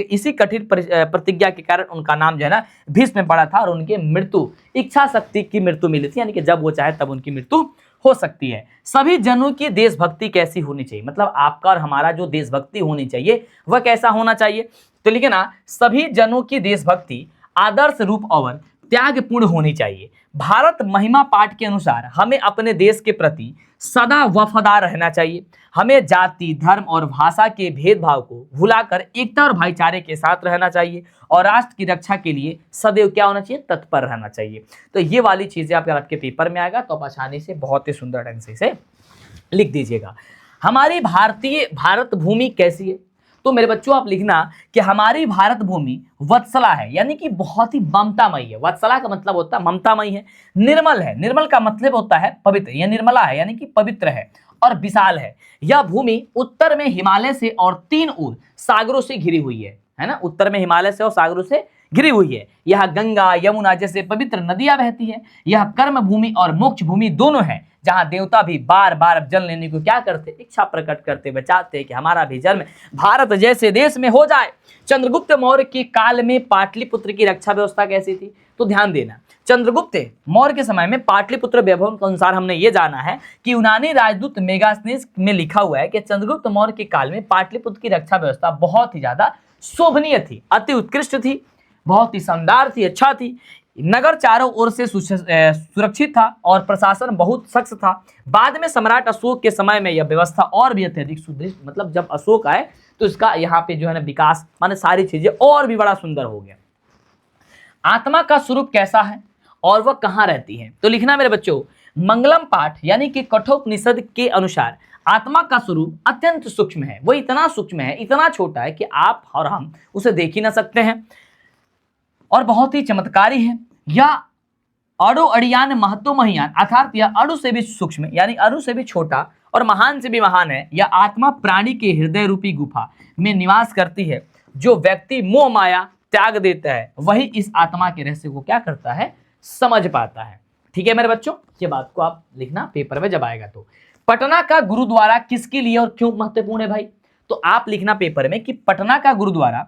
इसी कठिन प्रतिज्ञा के कारण उनका नाम जो है ना भीष्म पड़ा था और उनकी मृत्यु इच्छा शक्ति की मृत्यु मिली थी, यानी कि जब वो चाहे तब उनकी मृत्यु हो सकती है। सभी जनों की देशभक्ति कैसी होनी चाहिए? मतलब आपका और हमारा जो देशभक्ति होनी चाहिए वह कैसा होना चाहिए? तो लिखे ना, सभी जनों की देशभक्ति आदर्श रूप और त्यागपूर्ण होनी चाहिए। भारत महिमा पाठ के अनुसार हमें अपने देश के प्रति सदा वफादार रहना चाहिए। हमें जाति, धर्म और भाषा के भेदभाव को भुलाकर एकता और भाईचारे के साथ रहना चाहिए और राष्ट्र की रक्षा के लिए सदैव क्या होना चाहिए, तत्पर रहना चाहिए। तो ये वाली चीजें आपके पेपर में आएगा तो आप आसानी से बहुत ही सुंदर ढंग से इसे लिख दीजिएगा। हमारी भारत भूमि कैसी है? तो मेरे बच्चों आप लिखना कि हमारी भारत भूमि वत्सला है, यानी कि बहुत ही ममतामयी है। वत्सला का मतलब होता है ममतामयी है। निर्मल है, निर्मल का मतलब होता है पवित्र, यह निर्मला है यानी कि पवित्र है और विशाल है। यह भूमि उत्तर में हिमालय से और 3 ओर सागरों से घिरी हुई है ना, उत्तर में हिमालय से और सागरों से घिरी हुई है। यह गंगा यमुना जैसे पवित्र नदियां बहती है। यह कर्म भूमि और मोक्ष भूमि दोनों है, जहां देवता भी बार बार जन्म लेने को क्या करते, इच्छा प्रकट करते, बचाते कि हमारा भी जन्म भारत जैसे देश में हो जाए। चंद्रगुप्त मौर्य के काल में पाटलिपुत्र की रक्षा व्यवस्था कैसी थी? तो ध्यान देना, चंद्रगुप्त मौर्य के समय में पाटलिपुत्र वैभव के अनुसार हमने ये जाना है कि यूनानी राजदूत मेगास्थनीज में लिखा हुआ है कि चंद्रगुप्त मौर्य के काल में पाटलिपुत्र की रक्षा व्यवस्था बहुत ही ज्यादा शोभनीय थी, अति उत्कृष्ट थी, बहुत ही शानदार थी, अच्छा थी। नगर चारों ओर से सुरक्षित था और प्रशासन बहुत सख्त था। बाद में सम्राट अशोक के समय में यह व्यवस्था और भी अत्यधिक सुदृढ़, मतलब जब अशोक आए तो इसका यहाँ पे जो है ना विकास, माने सारी चीजें और भी बड़ा सुंदर हो गया। आत्मा का स्वरूप कैसा है और वह कहाँ रहती है, तो लिखना मेरे बच्चों, मंगलम पाठ यानी कि कठोपनिषद के अनुसार आत्मा का स्वरूप अत्यंत सूक्ष्म है। वो इतना सूक्ष्म है, इतना छोटा है कि आप और हम उसे देख ही ना सकते हैं और बहुत ही चमत्कारी है। यह अणु अड़ियान महत्व महियान, अर्थात यह अणु से भी सूक्ष्म यानी अणु से भी छोटा और महान से भी महान है। यह आत्मा प्राणी के हृदय रूपी गुफा में निवास करती है। जो व्यक्ति मोह माया त्याग देता है वही इस आत्मा के रहस्य को क्या करता है, समझ पाता है। ठीक है मेरे बच्चों, ये बात को आप लिखना पेपर में जब आएगा तो। पटना का गुरुद्वारा किसके लिए और क्यों महत्वपूर्ण है भाई, तो आप लिखना पेपर में कि पटना का गुरुद्वारा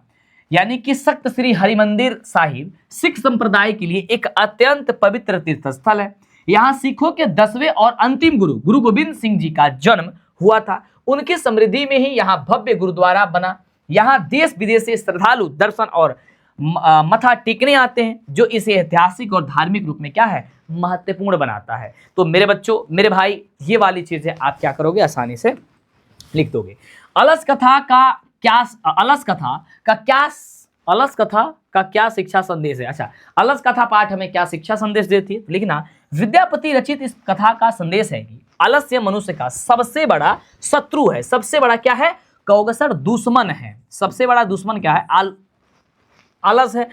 यानी कि सख्त श्री हरिमंदिर साहिब सिख संप्रदाय के लिए एक अत्यंत पवित्र तीर्थ स्थल है। यहाँ सिखों के 10वें और अंतिम गुरु गुरु गोविंद सिंह जी का जन्म हुआ था। उनकी समृद्धि में ही यहाँ भव्य गुरुद्वारा बना। यहाँ देश विदेश से श्रद्धालु दर्शन और मथा टेकने आते हैं, जो इसे ऐतिहासिक और धार्मिक रूप में क्या है, महत्वपूर्ण बनाता है। तो मेरे बच्चों, मेरे भाई, ये वाली चीजें आप क्या करोगे, आसानी से लिख दोगे। अलस कथा का क्या शिक्षा संदेश है। अच्छा, अलस कथा पाठ हमें क्या शिक्षा संदेश देती है, लिखना विद्यापति रचित इस कथा का संदेश है कि आलस्य मनुष्य का सबसे बड़ा शत्रु है। सबसे बड़ा क्या है, कहोगे सर, दुश्मन है। सबसे बड़ा दुश्मन क्या है, आलस है।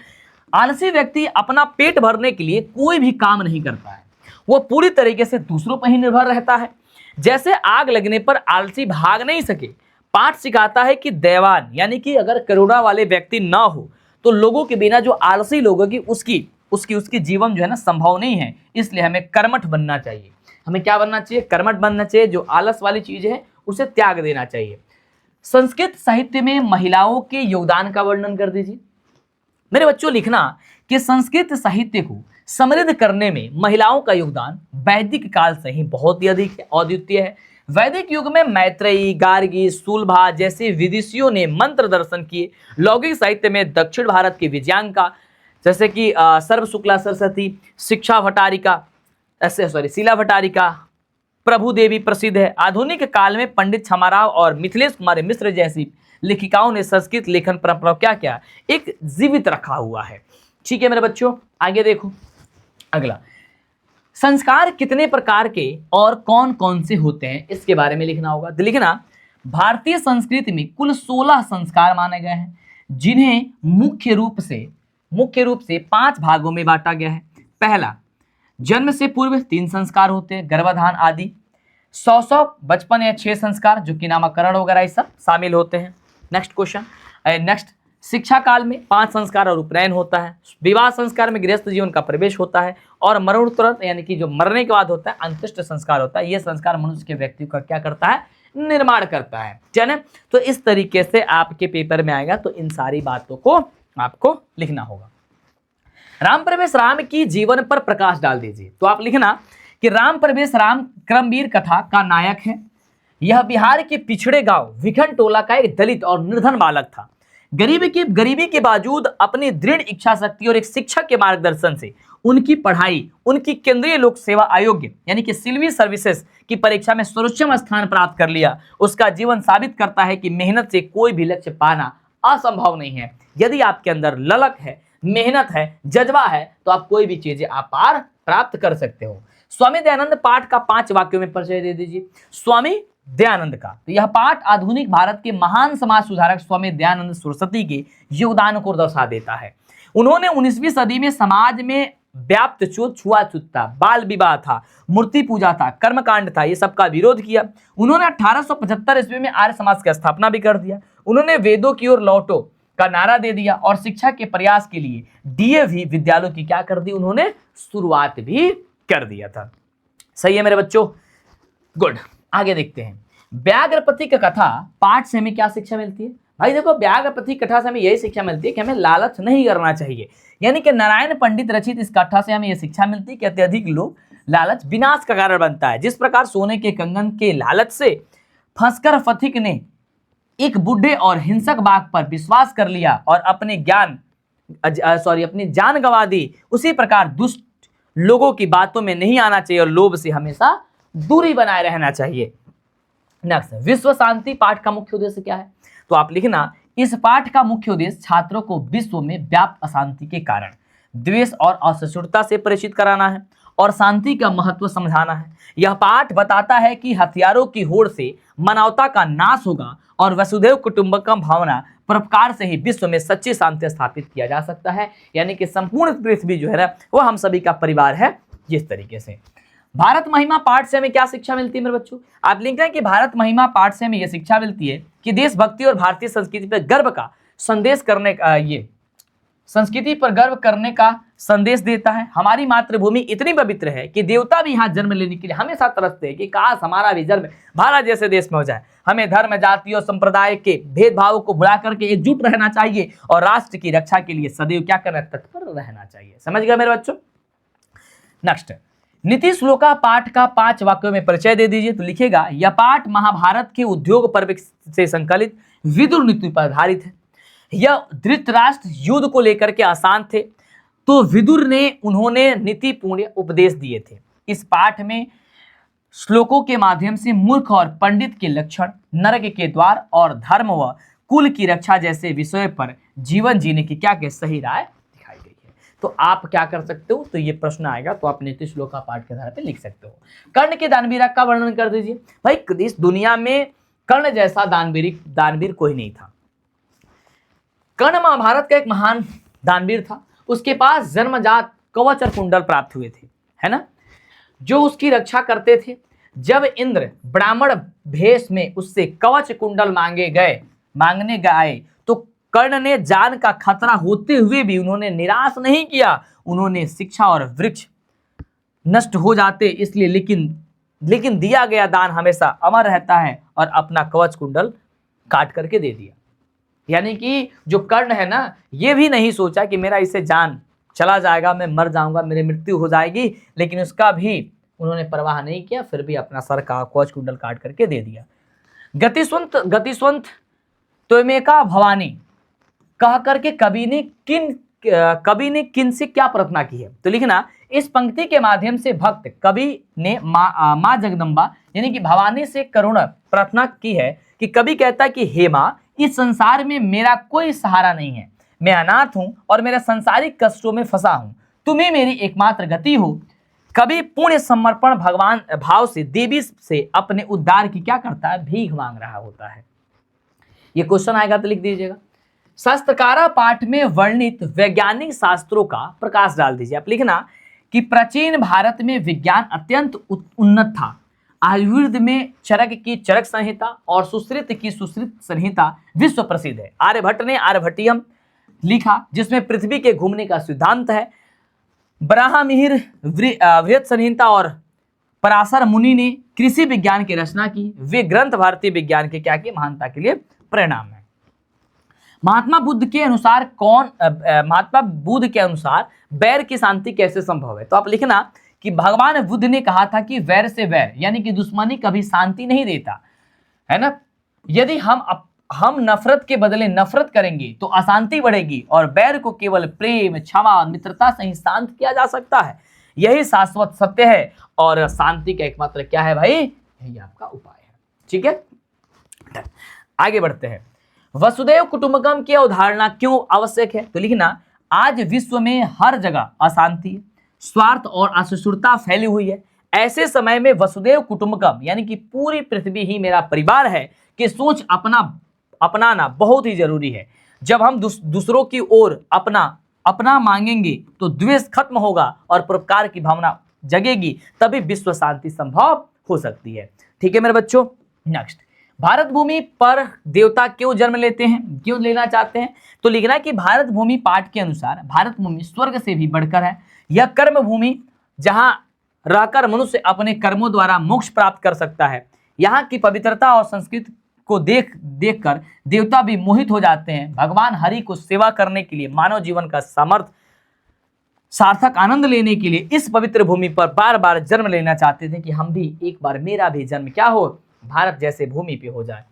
आलसी व्यक्ति अपना पेट भरने के लिए कोई भी काम नहीं करता है, वो पूरी तरीके से दूसरों पर ही निर्भर रहता है। जैसे आग लगने पर आलसी भाग नहीं सके, पाठ सिखाता है कि दैवान यानी कि अगर करुणा वाले व्यक्ति ना हो तो लोगों के बिना जो आलसी लोगों की उसकी जीवन जो है ना संभव नहीं है। इसलिए हमें कर्मठ बनना चाहिए। हमें क्या बनना चाहिए, कर्मठ बनना चाहिए। जो आलस वाली चीज है उसे त्याग देना चाहिए। संस्कृत साहित्य में महिलाओं के योगदान का वर्णन कर दीजिए। मेरे बच्चों, लिखना कि संस्कृत साहित्य को समृद्ध करने में महिलाओं का योगदान वैदिक काल से ही बहुत ही अधिक अद्वितीय है। वैदिक युग में मैत्रेयी, गार्गी, सुलभा जैसे विदुषियों ने मंत्र दर्शन किए। लौकिक साहित्य में दक्षिण भारत की विजयांका जैसे कि सर्व शुक्ला सरस्वती, शिक्षा भट्टारिका, शीला भट्टारिका, प्रभु देवी प्रसिद्ध है। आधुनिक काल में पंडित छमाराव और मिथिलेश कुमारी मिश्र जैसी लेखिकाओं ने संस्कृत लेखन परंपरा क्या क्या एक जीवित रखा हुआ है। ठीक है मेरे बच्चों, आगे देखो। अगला, संस्कार कितने प्रकार के और कौन कौन से होते हैं, इसके बारे में लिखना होगा। तो लिखना, भारतीय संस्कृति में कुल 16 संस्कार माने गए हैं, जिन्हें मुख्य रूप से 5 भागों में बांटा गया है। पहला, जन्म से पूर्व 3 संस्कार होते हैं, गर्भाधान आदि। 100 बचपन या 6 संस्कार जो कि नामकरण वगैरह ये सब शामिल होते हैं। नेक्स्ट क्वेश्चन, नेक्स्ट, शिक्षा काल में 5 संस्कार और उपनयन होता है। विवाह संस्कार में गृहस्थ जीवन का प्रवेश होता है और मरणोत्तर यानी कि जो मरने के बाद होता है अंत्येष्टि संस्कार होता है। यह संस्कार मनुष्य के व्यक्ति का क्या करता है, निर्माण करता है। ठीक है, तो इस तरीके से आपके पेपर में आएगा, तो इन सारी बातों को आपको लिखना होगा। राम प्रवेश राम की जीवन पर प्रकाश डाल दीजिए। तो आप लिखना कि राम प्रवेश राम क्रमवीर कथा का नायक है। यह बिहार के पिछड़े गांव विखन टोला का एक दलित और निर्धन बालक था। गरीबी के बावजूद अपनी दृढ़ इच्छा शक्ति और एक शिक्षक के मार्गदर्शन से उनकी पढ़ाई उनकी केंद्रीय लोक सेवा आयोग यानी कि सिविल सर्विसेज की परीक्षा में सर्वोच्च स्थान प्राप्त कर लिया। उसका जीवन साबित करता है कि मेहनत से कोई भी लक्ष्य पाना असंभव नहीं है। यदि आपके अंदर ललक है, मेहनत है, जज्बा है, तो आप कोई भी चीजें आप पार प्राप्त कर सकते हो। स्वामी दयानंद पाठ का 5 वाक्यों में परिचय दे दीजिए। स्वामी दयानंद का, तो यह पाठ आधुनिक भारत के महान समाज सुधारक स्वामी दयानंद सरस्वती के योगदान को दर्शा देता है। उन्होंने 19वीं सदी में समाज में व्याप्त छुआछूत था, बाल विवाह था, मूर्ति पूजा था, कर्मकांड था, ये सबका विरोध किया। उन्होंने 1875 ईस्वी में आर्य समाज की स्थापना भी कर दिया। उन्होंने वेदों की ओर लौटो का नारा दे दिया और शिक्षा के प्रयास के लिए डीएवी विद्यालयों की क्या कर दी, उन्होंने शुरुआत भी कर दिया था। सही है मेरे बच्चों, गुड। आगे देखते हैं, व्याघ्रपति की कथा पाठ से हमें क्या शिक्षा मिलती है। भाई देखो, व्याघ्र पथि कथा से हमें यही शिक्षा मिलती है कि हमें लालच नहीं करना चाहिए। यानी कि नारायण पंडित रचित इस कथा से हमें यह शिक्षा मिलती है कि अत्यधिक लोभ लालच विनाश का कारण बनता है। जिस प्रकार सोने के कंगन के लालच से फंसकर पथिक ने एक बूढ़े और हिंसक बाघ पर विश्वास कर लिया और अपनी जान गंवा दी, उसी प्रकार दुष्ट लोगों की बातों में नहीं आना चाहिए और लोभ से हमेशा दूरी बनाए रहना चाहिए। नेक्स्ट, विश्व शांति पाठ का मुख्य उद्देश्य क्या है? तो आप लिखना, इस पाठ का मुख्य उद्देश्य छात्रों को विश्व में व्याप्त अशांति के कारण द्वेष और असहिष्णुता से परिचित कराना है और शांति का महत्व समझाना है। यह पाठ बताता है कि हथियारों की होड़ से मानवता का नाश होगा और वसुधैव कुटुंबकम भावना परोपकार से ही विश्व में सच्ची शांति स्थापित किया जा सकता है। यानी कि संपूर्ण पृथ्वी जो है ना, वो हम सभी का परिवार है। जिस तरीके से भारत महिमा पाठ से हमें क्या शिक्षा मिलती है मेरे बच्चों? आप लिख रहे हैं कि भारत महिमा पाठ से हमें यह शिक्षा मिलती है कि देशभक्ति और भारतीय संस्कृति पर गर्व का संदेश करने का, ये संस्कृति पर गर्व करने का संदेश देता है। हमारी मातृभूमि इतनी पवित्र है कि देवता भी यहाँ जन्म लेने के लिए हमेशा तरसते हैं कि काश हमारा भी जन्म भारत जैसे देश में हो जाए। हमें धर्म, जाति और संप्रदाय के भेदभाव को भुला करके एकजुट रहना चाहिए और राष्ट्र की रक्षा के लिए सदैव क्या करना, तत्पर रहना चाहिए। समझ गए मेरे बच्चों? नेक्स्ट, नीति श्लोका पाठ का 5 वाक्यों में परिचय दे दीजिए। तो लिखेगा, यह पाठ महाभारत के उद्योग पर्व से संकलित विदुर नीति पर आधारित है। यह धृतराष्ट्र युद्ध को लेकर के आसान थे, तो विदुर ने उन्होंने नीतिपूर्ण उपदेश दिए थे। इस पाठ में श्लोकों के माध्यम से मूर्ख और पंडित के लक्षण, नरक के द्वार और धर्म व कुल की रक्षा जैसे विषय पर जीवन जीने की क्या सही राय दिखाई गई है। तो आप क्या कर सकते हो, तो ये प्रश्न आएगा तो आप नीति श्लोक का पाठ के आधार पर लिख सकते हो। कर्ण के दानवीर का वर्णन कर दीजिए। भाई, इस दुनिया में कर्ण जैसा दानवीर कोई नहीं था। कर्ण महाभारत का एक महान दानवीर था। उसके पास जन्मजात कवच और कुंडल प्राप्त हुए थे, है ना, जो उसकी रक्षा करते थे। जब इंद्र ब्राह्मण भेष में उससे कवच कुंडल मांगने गए तो कर्ण ने जान का खतरा होते हुए भी उन्होंने निराश नहीं किया। उन्होंने शिक्षा और वृक्ष नष्ट हो जाते इसलिए, लेकिन दिया गया दान हमेशा अमर रहता है और अपना कवच कुंडल काट करके दे दिया। यानी कि जो कर्ण है ना, ये भी नहीं सोचा कि मेरा इससे जान चला जाएगा, मैं मर जाऊंगा, मेरी मृत्यु हो जाएगी, लेकिन उसका भी उन्होंने परवाह नहीं किया, फिर भी अपना सर का कवच कुंडल काट करके दे दिया। गतिस्वंत त्वमेका भवानी कह करके कवि ने किन से क्या प्रार्थना की है? तो लिखना, इस पंक्ति के माध्यम से भक्त कवि ने माँ जगदम्बा यानी कि भवानी से करुण प्रार्थना की है कि कवि कहता है कि हे माँ, इस संसार में मेरा कोई सहारा नहीं है, मैं अनाथ हूं और मेरा सांसारिक कष्टों में फंसा हूं, तुम्हें मेरी एकमात्र गति हो। कभी पूर्ण समर्पण भगवान भाव से देवी से अपने उद्धार की क्या करता है, भीख मांग रहा होता है। ये क्वेश्चन आएगा तो लिख दीजिएगा। शास्त्रकारा पाठ में वर्णित वैज्ञानिक शास्त्रों का प्रकाश डाल दीजिए। आप लिखना कि प्राचीन भारत में विज्ञान अत्यंत उन्नत था। आयुर्वेद में चरक की चरक संहिता और सुश्रुत की सुश्रुत संहिता विश्व प्रसिद्ध है। आर्यभट्ट ने आर्यभट्टियम लिखा, जिसमें पृथ्वी के घूमने का सिद्धांत है। बराहमिहिर वृहत संहिता और पराशर मुनि ने कृषि विज्ञान की रचना की। वे ग्रंथ भारतीय विज्ञान के क्या की महानता के लिए परिणाम है। महात्मा बुद्ध के अनुसार वैर की शांति कैसे संभव है? तो आप लिखना कि भगवान बुद्ध ने कहा था कि वैर से वैर यानी कि दुश्मनी कभी शांति नहीं देता, है ना। यदि हम नफरत के बदले नफरत करेंगे तो अशांति बढ़ेगी और वैर को केवल प्रेम, क्षमा, मित्रता से ही शांत किया जा सकता है। यही शाश्वत सत्य है और शांति का एकमात्र क्या है भाई, यही आपका उपाय है। ठीक है, आगे बढ़ते हैं। वसुधैव कुटुंबकम की अवधारणा क्यों आवश्यक है? तो लिखना, आज विश्व में हर जगह अशांति, स्वार्थ और असहिष्णुता फैली हुई है। ऐसे समय में वसुधैव कुटुंबकम यानी कि पूरी पृथ्वी ही मेरा परिवार है कि सोच अपनाना बहुत ही जरूरी है। जब हम दूसरों की ओर अपना मांगेंगे तो द्वेष खत्म होगा और परोपकार की भावना जगेगी, तभी विश्व शांति संभव हो सकती है। ठीक है मेरे बच्चों। नेक्स्ट, भारत भूमि पर देवता क्यों जन्म लेते हैं, क्यों लेना चाहते हैं? तो लिखना कि भारत भूमि पाठ के अनुसार भारत भूमि स्वर्ग से भी बढ़कर है। यह कर्म भूमि जहां रहकर मनुष्य अपने कर्मों द्वारा मोक्ष प्राप्त कर सकता है। यहाँ की पवित्रता और संस्कृति को देख कर देवता भी मोहित हो जाते हैं। भगवान हरि को सेवा करने के लिए, मानव जीवन का सार्थक आनंद लेने के लिए इस पवित्र भूमि पर बार बार जन्म लेना चाहते थे कि हम भी एक बार, मेरा भी जन्म क्या हो, भारत जैसे भूमि पे हो जाए।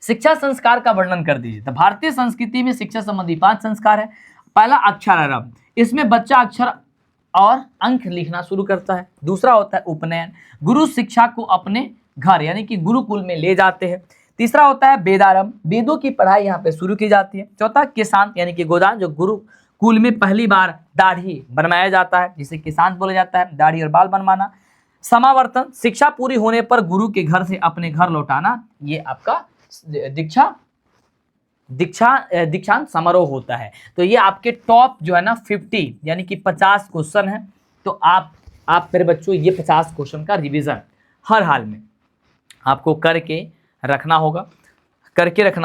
शिक्षा संस्कार का वर्णन कर दीजिए। तो भारतीय संस्कृति में शिक्षा संबंधी 5 संस्कार है। पहला अक्षरारंभ, इसमें बच्चा अक्षर और अंक लिखना शुरू करता है। दूसरा होता है उपनयन, गुरु शिक्षा को अपने घर यानी कि गुरुकुल में ले जाते हैं। तीसरा होता है वेदारंभ, वेदों की पढ़ाई यहाँ पे शुरू की जाती है। चौथा किसांत यानी कि गोदान, जो गुरुकुल में पहली बार दाढ़ी बनवाया जाता है जिसे किसांत बोला जाता है, दाढ़ी और बाल बनवाना। समावर्तन, शिक्षा पूरी होने पर गुरु के घर से अपने घर लौटाना, ये आपका दीक्षांत समारोह होता है। तो ये आपके टॉप जो है ना 50 यानी कि 50 क्वेश्चन है। तो आप मेरे बच्चों ये 50 क्वेश्चन का रिवीजन हर हाल में आपको करके रखना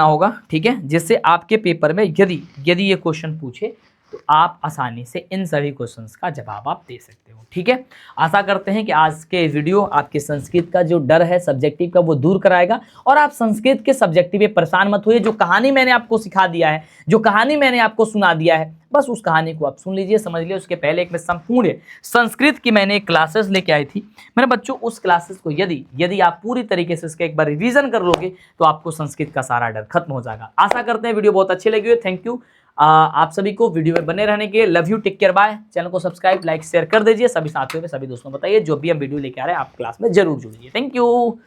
होगा, ठीक है, जिससे आपके पेपर में यदि ये क्वेश्चन पूछे तो आप आसानी से इन सभी क्वेश्चंस का जवाब आप दे सकते हो, ठीक है। आशा करते हैं कि आज के वीडियो आपके संस्कृत का जो डर है सब्जेक्टिव का वो दूर कराएगा और आप संस्कृत के सब्जेक्टिव में परेशान मत होइए। जो कहानी मैंने आपको सिखा दिया है, जो कहानी मैंने आपको सुना दिया है, बस उस कहानी को आप सुन लीजिए, समझ लीजिए। उसके पहले एक मैं संपूर्ण संस्कृत की मैंने एक क्लासेस लेके आई थी मेरे बच्चों। उस क्लासेस को यदि आप पूरी तरीके से इसका एक बार रिवीजन कर लोगे तो आपको संस्कृत का सारा डर खत्म हो जाएगा। आशा करते हैं वीडियो बहुत अच्छी लगी हो। थैंक यू आप सभी को वीडियो में बने रहने के लिए। Love you, take care, bye. Channel को सब्सक्राइब, लाइक, शेयर कर दीजिए। सभी साथियों में, सभी दोस्तों को बताइए जो भी हम वीडियो लेके आ रहे हैं आप क्लास में जरूर जुड़िए। Thank you.